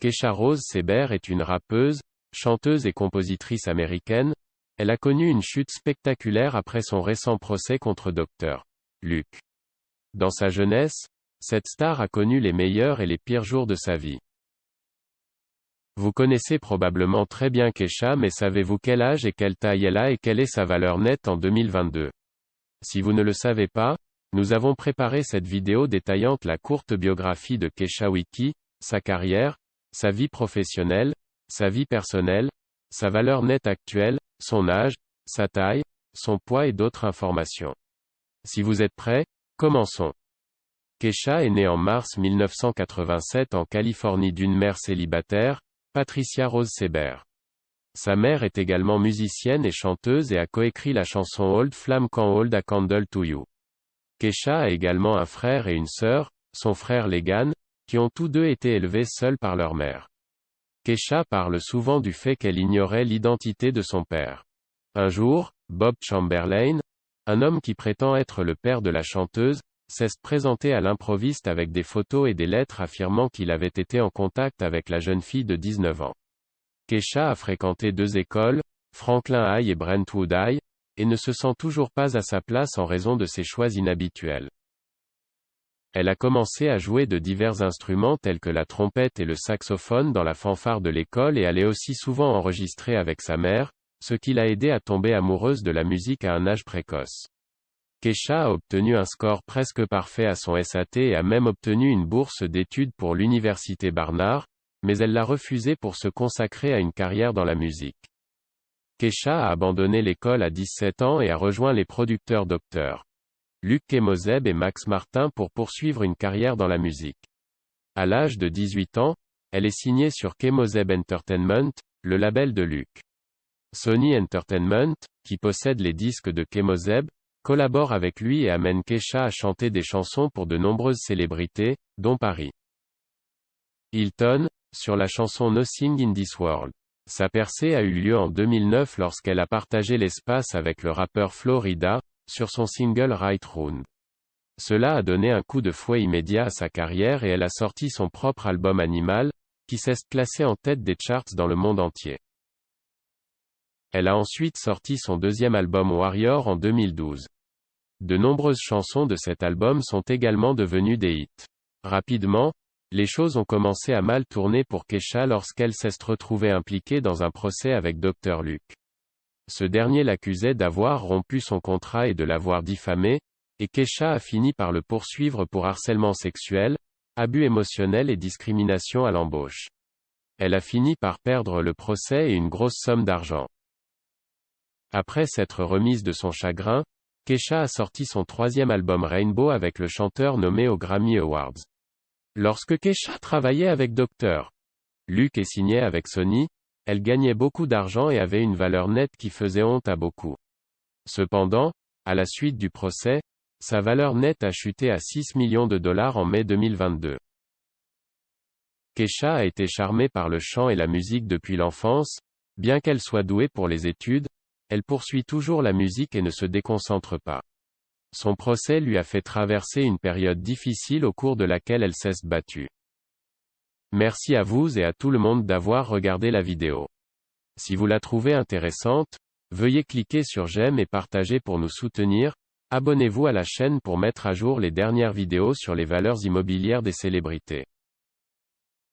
Keisha Rose Seber est une rappeuse, chanteuse et compositrice américaine. Elle a connu une chute spectaculaire après son récent procès contre Dr. Luke. Dans sa jeunesse, cette star a connu les meilleurs et les pires jours de sa vie. Vous connaissez probablement très bien Keisha, mais savez-vous quel âge et quelle taille elle a et quelle est sa valeur nette en 2022? Si vous ne le savez pas, nous avons préparé cette vidéo détaillant la courte biographie de Keisha Wiki, sa carrière, sa vie professionnelle, sa vie personnelle, sa valeur nette actuelle, son âge, sa taille, son poids et d'autres informations. Si vous êtes prêts, commençons. Keisha est née en mars 1987 en Californie d'une mère célibataire, Patricia Rose Seber. Sa mère est également musicienne et chanteuse et a coécrit la chanson Old Flam Can Hold a Candle to You. Keisha a également un frère et une sœur, son frère Legan, qui ont tous deux été élevés seuls par leur mère. Keisha parle souvent du fait qu'elle ignorait l'identité de son père. Un jour, Bob Chamberlain, un homme qui prétend être le père de la chanteuse, s'est présenté à l'improviste avec des photos et des lettres affirmant qu'il avait été en contact avec la jeune fille de 19 ans. Keisha a fréquenté deux écoles, Franklin High et Brentwood High, et ne se sent toujours pas à sa place en raison de ses choix inhabituels. Elle a commencé à jouer de divers instruments tels que la trompette et le saxophone dans la fanfare de l'école et allait aussi souvent enregistrer avec sa mère, ce qui l'a aidé à tomber amoureuse de la musique à un âge précoce. Keisha a obtenu un score presque parfait à son SAT et a même obtenu une bourse d'études pour l'université Barnard, mais elle l'a refusé pour se consacrer à une carrière dans la musique. Keisha a abandonné l'école à 17 ans et a rejoint les producteurs Dr. Luke Kemoseb et Max Martin pour poursuivre une carrière dans la musique. À l'âge de 18 ans, elle est signée sur Kemoseb Entertainment, le label de Luke. Sony Entertainment, qui possède les disques de Kemoseb, collabore avec lui et amène Keisha à chanter des chansons pour de nombreuses célébrités, dont Paris Hilton, sur la chanson Nothing in This World. Sa percée a eu lieu en 2009 lorsqu'elle a partagé l'espace avec le rappeur Flo Rida, sur son single Right Round. Cela a donné un coup de fouet immédiat à sa carrière et elle a sorti son propre album Animal, qui s'est classé en tête des charts dans le monde entier. Elle a ensuite sorti son deuxième album Warrior en 2012. De nombreuses chansons de cet album sont également devenues des hits. Rapidement, les choses ont commencé à mal tourner pour Keisha lorsqu'elle s'est retrouvée impliquée dans un procès avec Dr. Luke. Ce dernier l'accusait d'avoir rompu son contrat et de l'avoir diffamé, et Keisha a fini par le poursuivre pour harcèlement sexuel, abus émotionnel et discrimination à l'embauche. Elle a fini par perdre le procès et une grosse somme d'argent. Après s'être remise de son chagrin, Keisha a sorti son troisième album Rainbow avec le chanteur nommé aux Grammy Awards. Lorsque Keisha travaillait avec Dr. Luke et signait avec Sony, elle gagnait beaucoup d'argent et avait une valeur nette qui faisait honte à beaucoup. Cependant, à la suite du procès, sa valeur nette a chuté à 6 millions de dollars en mai 2022. Keisha a été charmée par le chant et la musique depuis l'enfance. Bien qu'elle soit douée pour les études, elle poursuit toujours la musique et ne se déconcentre pas. Son procès lui a fait traverser une période difficile au cours de laquelle elle s'est battue. Merci à vous et à tout le monde d'avoir regardé la vidéo. Si vous la trouvez intéressante, veuillez cliquer sur j'aime et partager pour nous soutenir. Abonnez-vous à la chaîne pour mettre à jour les dernières vidéos sur les valeurs immobilières des célébrités.